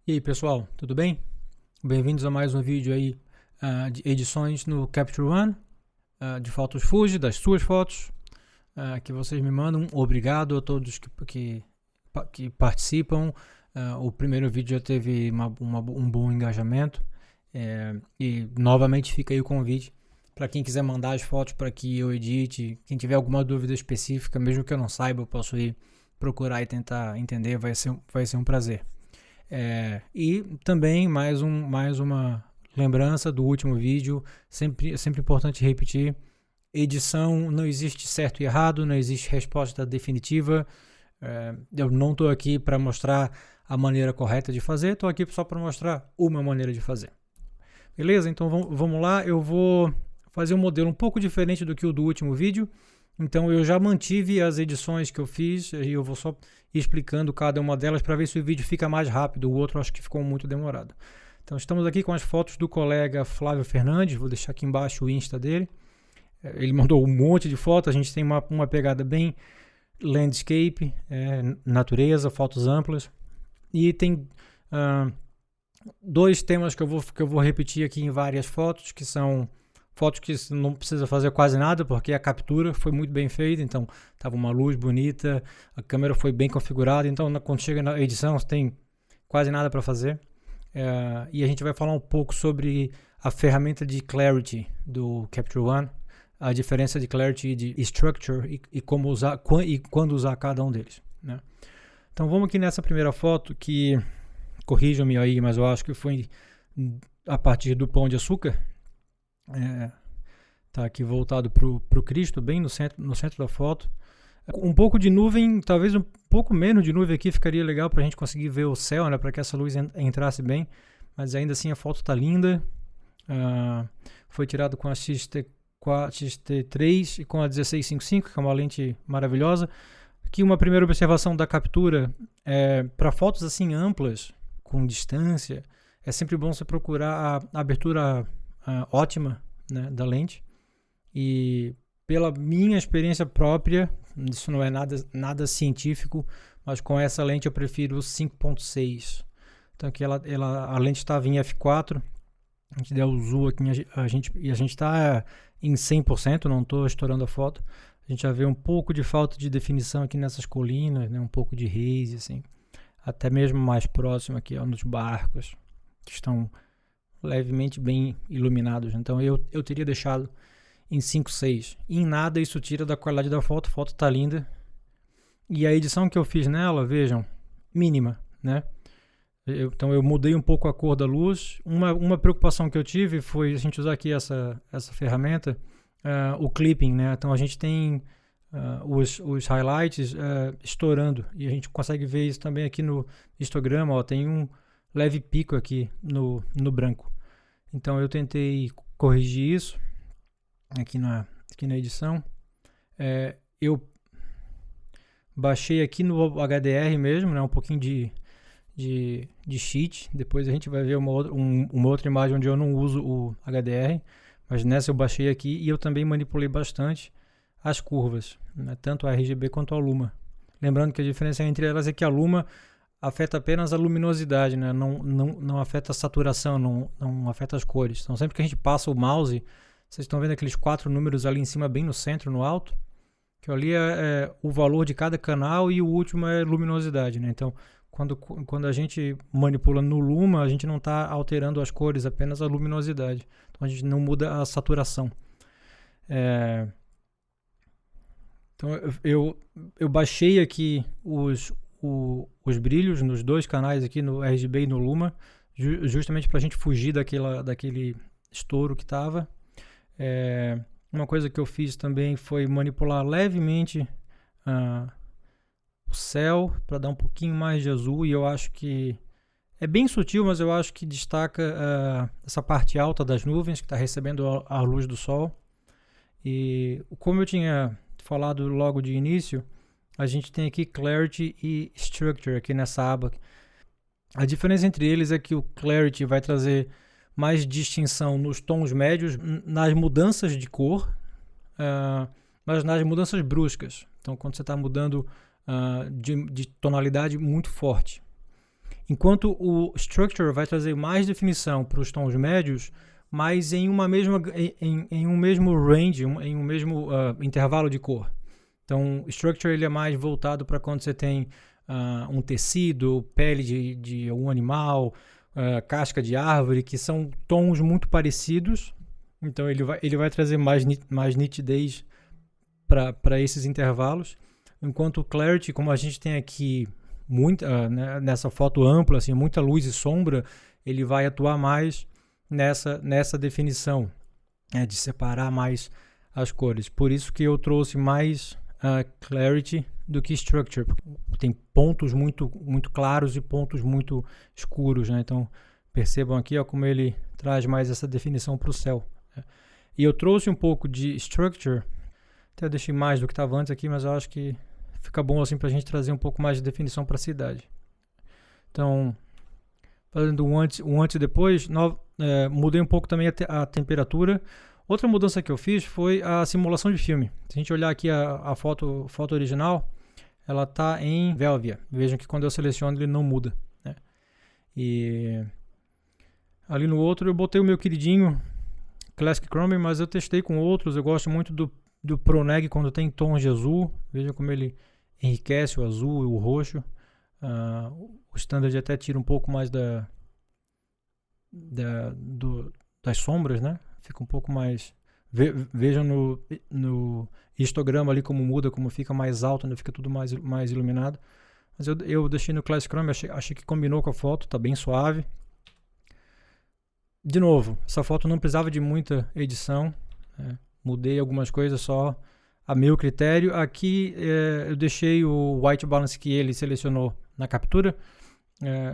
E aí pessoal, tudo bem? Bem-vindos a mais um vídeo aí de edições no Capture One, de fotos Fuji, das suas fotos que vocês me mandam. Obrigado a todos que participam. O primeiro vídeo já teve um bom engajamento e novamente fica aí o convite para quem quiser mandar as fotos para que eu edite. Quem tiver alguma dúvida específica, mesmo que eu não saiba, eu posso ir procurar e tentar entender, vai ser um prazer. E também mais uma lembrança do último vídeo, sempre importante repetir: edição não existe certo e errado, não existe resposta definitiva. Eu não estou aqui para mostrar a maneira correta de fazer, estou aqui só para mostrar uma maneira de fazer. Beleza? Então vamos lá, eu vou fazer um modelo um pouco diferente do que o do último vídeo. Então eu já mantive as edições que eu fiz e eu vou só ir explicando cada uma delas para ver se o vídeo fica mais rápido. O outro acho que ficou muito demorado. Então estamos aqui com as fotos do colega Flávio Fernandes. Vou deixar aqui embaixo o Insta dele. Ele mandou um monte de fotos. A gente tem uma pegada bem landscape, natureza, fotos amplas. E tem dois temas que eu vou repetir aqui em várias fotos, que são fotos que não precisa fazer quase nada, porque a captura foi muito bem feita, então estava uma luz bonita, a câmera foi bem configurada, então quando chega na edição você tem quase nada para fazer. E a gente vai falar um pouco sobre a ferramenta de Clarity do Capture One, a diferença de Clarity e de Structure e como usar e quando usar cada um deles, né? Então vamos aqui nessa primeira foto, que corrijam-me aí, mas eu acho que foi a partir do Pão de Açúcar. Tá aqui voltado pro Cristo, bem no centro da foto. Um pouco de nuvem, talvez um pouco menos de nuvem aqui ficaria legal para a gente conseguir ver o céu, né, para que essa luz entrasse bem, mas ainda assim a foto tá linda. Foi tirado com a X-T3 e com a 1655, que é uma lente maravilhosa. Aqui uma primeira observação da captura: para fotos assim amplas, com distância, é sempre bom você procurar a abertura ótima, né, da lente. E pela minha experiência própria, isso não é nada científico, mas com essa lente eu prefiro o 5.6. Então aqui a lente estava em f4, a gente deu o zoom aqui, a gente está em 100%, não estou estourando a foto. A gente já vê um pouco de falta de definição aqui nessas colinas, né, um pouco de haze, assim, até mesmo mais próximo aqui, nos barcos, que estão levemente bem iluminados. Então eu teria deixado em 5.6. Em nada isso tira da qualidade da foto. A foto tá linda. E a edição que eu fiz nela, vejam, mínima, né? Então eu mudei um pouco a cor da luz. Uma preocupação que eu tive foi a gente usar aqui essa ferramenta, o clipping, né? Então a gente tem os highlights estourando, e a gente consegue ver isso também aqui no histograma. Ó, tem um leve pico aqui no branco. Então eu tentei corrigir isso aqui na edição. Eu baixei aqui no HDR mesmo, né, um pouquinho de cheat. Depois a gente vai ver uma outra imagem onde eu não uso o HDR, mas nessa eu baixei aqui, e eu também manipulei bastante as curvas, né, tanto a RGB quanto a Luma. Lembrando que a diferença entre elas é que a Luma afeta apenas a luminosidade, né? Não afeta a saturação, não afeta as cores. Então sempre que a gente passa o mouse, vocês estão vendo aqueles 4 números ali em cima, bem no centro, no alto, que ali é o valor de cada canal, e o último é luminosidade, né? Então quando a gente manipula no Luma, a gente não está alterando as cores, apenas a luminosidade. Então a gente não muda a saturação. Então eu baixei aqui os brilhos nos dois canais aqui, no RGB e no Luma, justamente para a gente fugir daquele estouro que estava. Uma coisa que eu fiz também foi manipular levemente o céu para dar um pouquinho mais de azul, e eu acho que é bem sutil, mas eu acho que destaca essa parte alta das nuvens que está recebendo a luz do sol. E como eu tinha falado logo de início, a gente tem aqui Clarity e Structure aqui nessa aba. A diferença entre eles é que o Clarity vai trazer mais distinção nos tons médios, nas mudanças de cor, mas nas mudanças bruscas. Então quando você está mudando de tonalidade muito forte. Enquanto o Structure vai trazer mais definição para os tons médios, mas em um mesmo range, em um mesmo intervalo de cor. Então, o Structure ele é mais voltado para quando você tem um tecido, pele de algum animal, casca de árvore, que são tons muito parecidos. Então, ele vai trazer mais nitidez para esses intervalos. Enquanto o Clarity, como a gente tem aqui né, nessa foto ampla, assim, muita luz e sombra, ele vai atuar mais nessa definição, de separar mais as cores. Por isso que eu trouxe mais Clarity do que Structure, porque tem pontos muito, muito claros e pontos muito escuros, né? Então percebam aqui como ele traz mais essa definição para o céu, né? E eu trouxe um pouco de Structure, até deixei mais do que estava antes aqui, mas eu acho que fica bom assim para a gente trazer um pouco mais de definição para a cidade. Então, fazendo um antes e depois, mudei um pouco também a temperatura. Outra mudança que eu fiz foi a simulação de filme. Se a gente olhar aqui a foto original, ela está em Velvia. Vejam que quando eu seleciono ele não muda, né? E ali no outro eu botei o meu queridinho Classic Chrome, mas eu testei com outros. Eu gosto muito do ProNeg quando tem tons de azul. Veja como ele enriquece o azul e o roxo. O Standard até tira um pouco mais das sombras, né? Fica um pouco mais... Vejam no histograma ali como muda, como fica mais alto, né? Fica tudo mais iluminado. Mas eu deixei no Classic Chrome, achei que combinou com a foto, tá bem suave. De novo, essa foto não precisava de muita edição, né? Mudei algumas coisas só a meu critério. Aqui eu deixei o White Balance que ele selecionou na captura,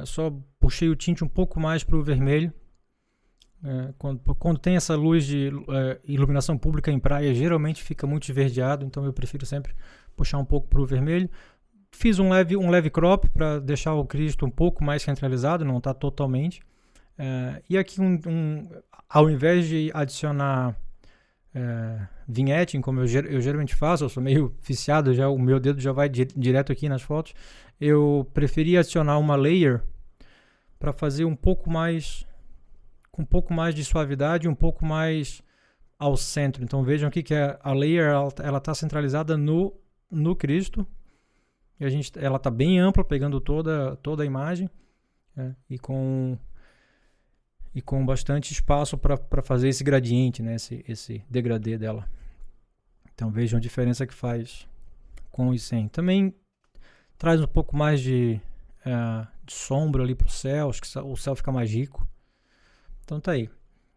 só puxei o tint um pouco mais para o vermelho. Quando tem essa luz de iluminação pública em praia, geralmente fica muito esverdeado, então eu prefiro sempre puxar um pouco para o vermelho. Fiz um leve crop para deixar o Cristo um pouco mais centralizado, não está totalmente. E aqui, ao invés de adicionar vignetting, como eu geralmente faço, eu sou meio viciado, o meu dedo já vai direto aqui nas fotos, eu preferi adicionar uma layer para fazer um pouco mais, com um pouco mais de suavidade, um pouco mais ao centro. Então vejam aqui que a layer ela está centralizada no Cristo, e ela está bem ampla, pegando toda a imagem, e com bastante espaço para fazer esse gradiente, né? esse degradê dela. Então vejam a diferença que faz com e sem. Também traz um pouco mais de sombra ali para o céu, acho que o céu fica mais rico. Então tá aí.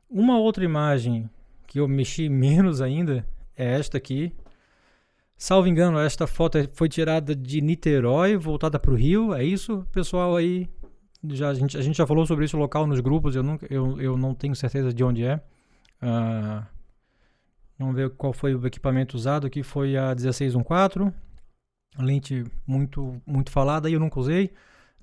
Uma outra imagem que eu mexi menos ainda é esta aqui. Salvo engano, esta foto foi tirada de Niterói, voltada para o Rio, é isso, pessoal aí? A gente já falou sobre isso local nos grupos, eu não tenho certeza de onde é. Vamos ver qual foi o equipamento usado. Aqui foi a 1614, lente muito, muito falada, e eu nunca usei,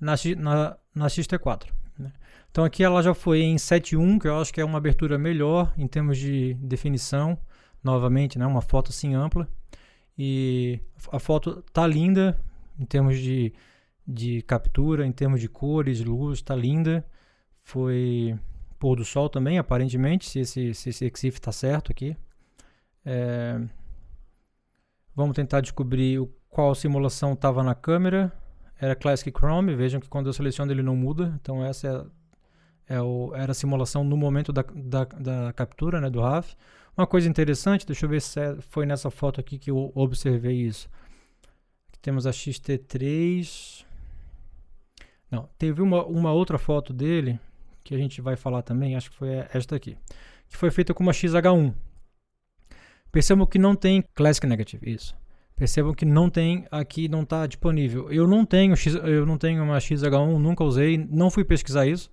na X-T4. Né? Então aqui ela já foi em 7.1, que eu acho que é uma abertura melhor em termos de definição, novamente, né? Uma foto assim ampla. E a foto tá linda em termos de captura, em termos de cores, luz, tá linda. Foi pôr do sol também, aparentemente, se esse EXIF tá certo aqui. Vamos tentar descobrir qual simulação estava na câmera. Era Classic Chrome, vejam que quando eu seleciono ele não muda. Então essa era a simulação no momento da captura, né, do RAW. Uma coisa interessante, deixa eu ver se foi nessa foto aqui que eu observei isso. Aqui temos a X-T3. Não, teve uma outra foto dele, que a gente vai falar também, acho que foi esta aqui, que foi feita com uma XH1. Percebam que não tem Classic Negative, isso. Percebam que não tem, aqui não está disponível. Eu não tenho uma XH1, nunca usei, não fui pesquisar isso,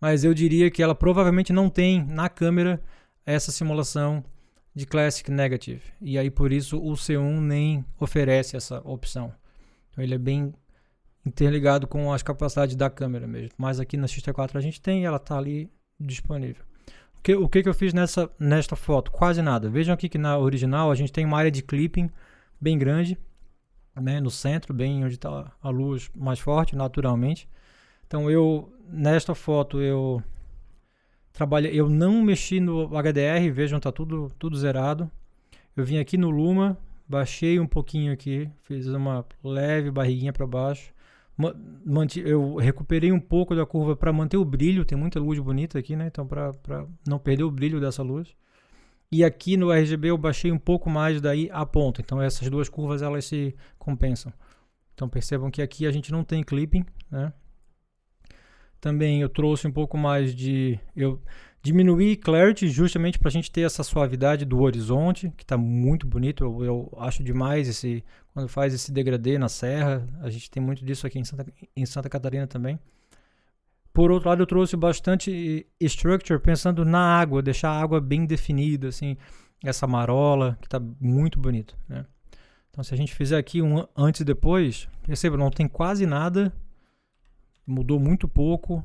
mas eu diria que ela provavelmente não tem na câmera essa simulação de Classic Negative. E aí por isso o C1 nem oferece essa opção. Então ele é bem interligado com as capacidades da câmera mesmo. Mas aqui na X-T4 a gente tem, ela está ali disponível. O que eu fiz nesta foto? Quase nada. Vejam aqui que na original a gente tem uma área de clipping bem grande, né, no centro, bem onde está a luz mais forte, naturalmente. Então nesta foto eu não mexi no HDR, vejam, tá tudo zerado. Eu vim aqui no Luma, baixei um pouquinho aqui, fiz uma leve barriguinha para baixo. Eu recuperei um pouco da curva para manter o brilho, tem muita luz bonita aqui, né? Então para não perder o brilho dessa luz. E aqui no RGB eu baixei um pouco mais daí a ponta. Então essas duas curvas elas se compensam. Então percebam que aqui a gente não tem clipping, né? Também eu trouxe um pouco mais eu diminuí clarity justamente para a gente ter essa suavidade do horizonte, que está muito bonito. Eu acho demais quando faz esse degradê na serra. A gente tem muito disso aqui em Santa Catarina também. Por outro lado, eu trouxe bastante structure pensando na água, deixar a água bem definida, assim, essa marola, que está muito bonito, né? Então, se a gente fizer aqui um antes e depois, perceba, não tem quase nada, mudou muito pouco.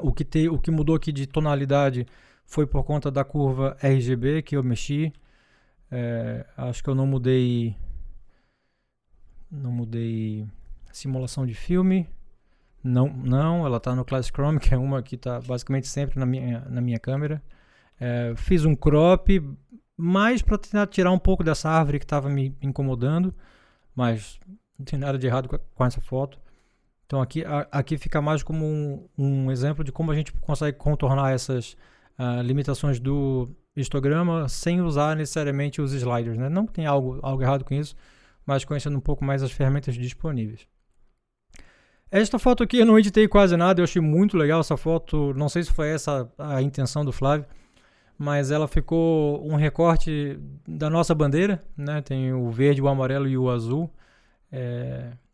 O que mudou aqui de tonalidade foi por conta da curva RGB que eu mexi. Acho que eu não mudei simulação de filme. Não, ela está no Classic Chrome, que é uma que está basicamente sempre na minha câmera. Fiz um crop, mais para tentar tirar um pouco dessa árvore que estava me incomodando, mas não tem nada de errado com essa foto. Então aqui fica mais como um exemplo de como a gente consegue contornar essas limitações do histograma sem usar necessariamente os sliders, né? Não que tenha algo errado com isso, mas conhecendo um pouco mais as ferramentas disponíveis. Esta foto aqui eu não editei quase nada, eu achei muito legal essa foto, não sei se foi essa a intenção do Flávio, mas ela ficou um recorte da nossa bandeira, né? Tem o verde, o amarelo e o azul.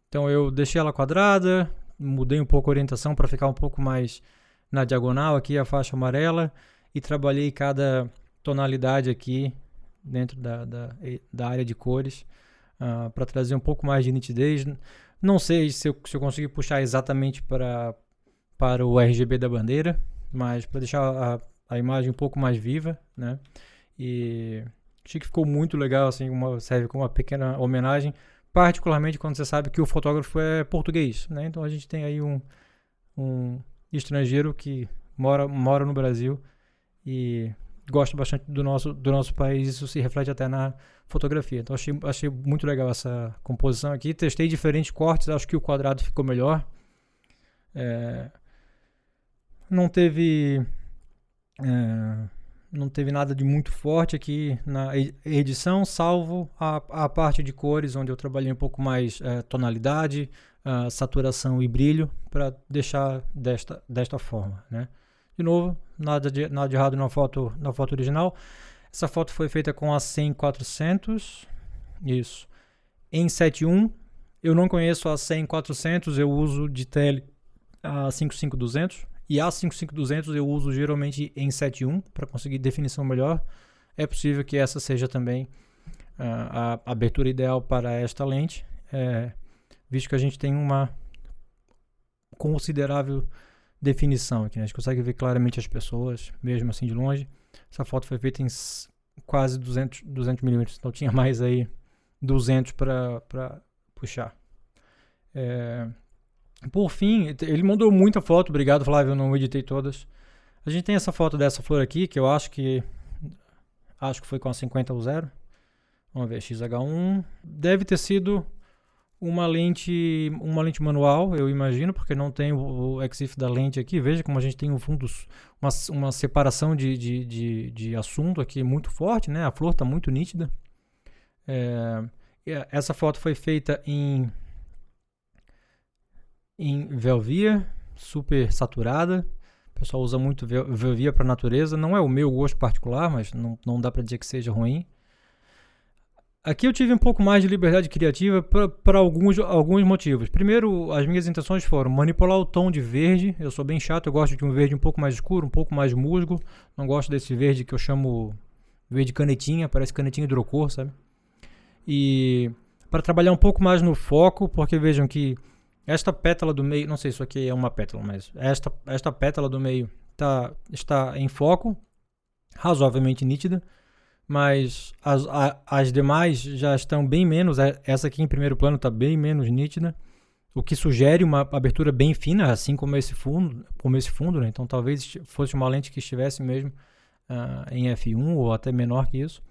Então eu deixei ela quadrada, mudei um pouco a orientação para ficar um pouco mais na diagonal aqui, a faixa amarela, e trabalhei cada tonalidade aqui dentro da área de cores para trazer um pouco mais de nitidez. Não sei se eu consegui puxar exatamente para o RGB da bandeira, mas para deixar a imagem um pouco mais viva, né? E achei que ficou muito legal, assim, serve como uma pequena homenagem, particularmente quando você sabe que o fotógrafo é português, né? Então a gente tem aí um estrangeiro que mora no Brasil e gosta bastante do nosso país, isso se reflete até na fotografia. Então achei muito legal essa composição aqui. Testei diferentes cortes, acho que o quadrado ficou melhor. Não teve nada de muito forte aqui na edição, salvo a parte de cores, onde eu trabalhei um pouco mais tonalidade, saturação e brilho, para deixar desta forma, né? De novo, nada de errado na foto original. Essa foto foi feita com a 100-400, isso, em 7.1. Eu não conheço a 100-400, eu uso de tele a 55-200. E a 55-200 eu uso geralmente em 7.1 para conseguir definição melhor. É possível que essa seja também a abertura ideal para esta lente, visto que a gente tem uma considerável definição aqui, né? A gente consegue ver claramente as pessoas, mesmo assim de longe. Essa foto foi feita em quase 200 mm, então tinha mais aí 200 para puxar. Por fim, ele mandou muita foto, obrigado Flávio, eu não editei todas. A gente tem essa foto dessa flor aqui, que eu acho que foi com a 50-0. Vamos ver, XH1. Deve ter sido uma lente manual, eu imagino, porque não tem o EXIF da lente aqui. Veja como a gente tem um fundo, uma separação de assunto aqui muito forte, né? A flor está muito nítida. Essa foto foi feita em Velvia, super saturada. O pessoal usa muito Velvia para natureza. Não é o meu gosto particular, mas não dá para dizer que seja ruim. Aqui eu tive um pouco mais de liberdade criativa para alguns motivos. Primeiro, as minhas intenções foram manipular o tom de verde. Eu sou bem chato, eu gosto de um verde um pouco mais escuro, um pouco mais musgo. Não gosto desse verde que eu chamo verde canetinha, parece canetinha hidrocor, sabe? E para trabalhar um pouco mais no foco, porque vejam que esta pétala do meio, não sei se isso aqui é uma pétala, mas esta pétala do meio está em foco, razoavelmente nítida. Mas as demais já estão bem menos. Essa aqui em primeiro plano está bem menos nítida. o que sugere uma abertura bem fina, assim como esse fundo, né? Então talvez fosse uma lente que estivesse mesmo em f1 ou até menor que isso.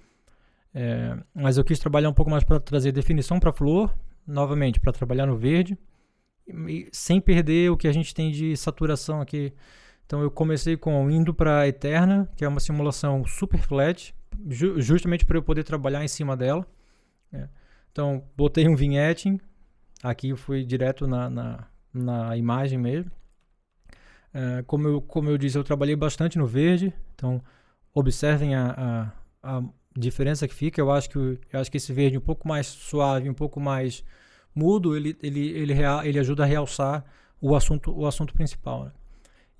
Mas eu quis trabalhar um pouco mais para trazer definição para flor, novamente, para trabalhar no verde, e sem perder o que a gente tem de saturação aqui. Então eu comecei indo para Eterna, que é uma simulação super flat, justamente para eu poder trabalhar em cima dela. Então botei um vignetting, aqui eu fui direto na imagem mesmo. Como eu disse, eu trabalhei bastante no verde, então observem a diferença que fica. Eu acho que esse verde um pouco mais suave, um pouco mais mudo, ele ajuda a realçar o assunto principal, né?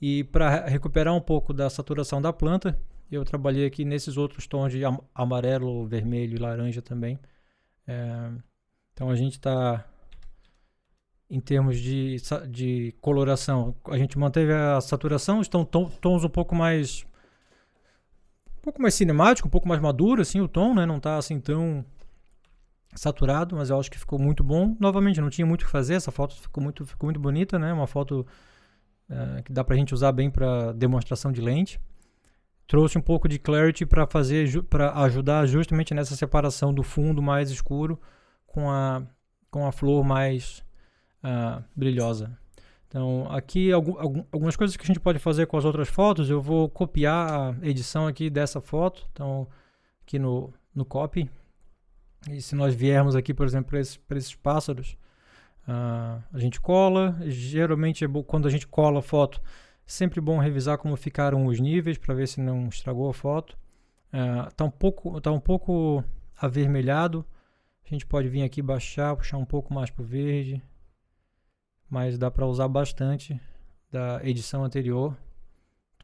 E para recuperar um pouco da saturação da planta, eu trabalhei aqui nesses outros tons de amarelo, vermelho e laranja também. Então a gente está, em termos de coloração, a gente manteve a saturação, estão tons um pouco mais cinemático, um pouco mais maduro assim o tom, né? Não está assim tão saturado, mas eu acho que ficou muito bom. Novamente, não tinha muito o que fazer, essa foto ficou muito bonita, né? Uma foto que dá pra gente usar bem para demonstração de lente. Trouxe um pouco de clarity para ajudar justamente nessa separação do fundo mais escuro com a flor mais brilhosa. Então aqui algumas coisas que a gente pode fazer com as outras fotos. Eu vou copiar a edição aqui dessa foto, então aqui no copy. E se nós viermos aqui, por exemplo, para esses pássaros, a gente cola. Geralmente quando a gente cola a foto, sempre bom revisar como ficaram os níveis para ver se não estragou a foto. Tá um pouco avermelhado. A gente pode vir aqui puxar um pouco mais para o verde, mas dá para usar bastante da edição anterior,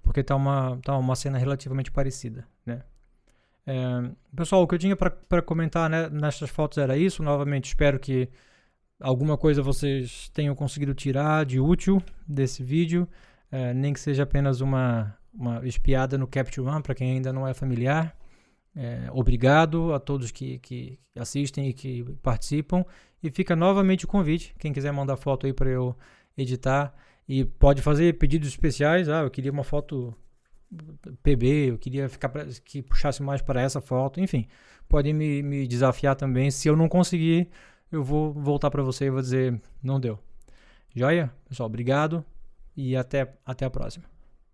porque tá uma cena relativamente parecida, né? Pessoal, o que eu tinha para comentar, né, nessas fotos era isso. Novamente, espero que alguma coisa vocês tenham conseguido tirar de útil desse vídeo, nem que seja apenas uma espiada no Capture One para quem ainda não é familiar. Obrigado a todos que assistem e que participam, e fica novamente o convite, quem quiser mandar foto aí para eu editar, e pode fazer pedidos especiais. Eu queria uma foto PB, eu queria que puxasse mais para essa foto, enfim, pode me desafiar também. Se eu não conseguir, eu vou voltar para você e vou dizer não deu. Joia? Pessoal, obrigado e até a próxima.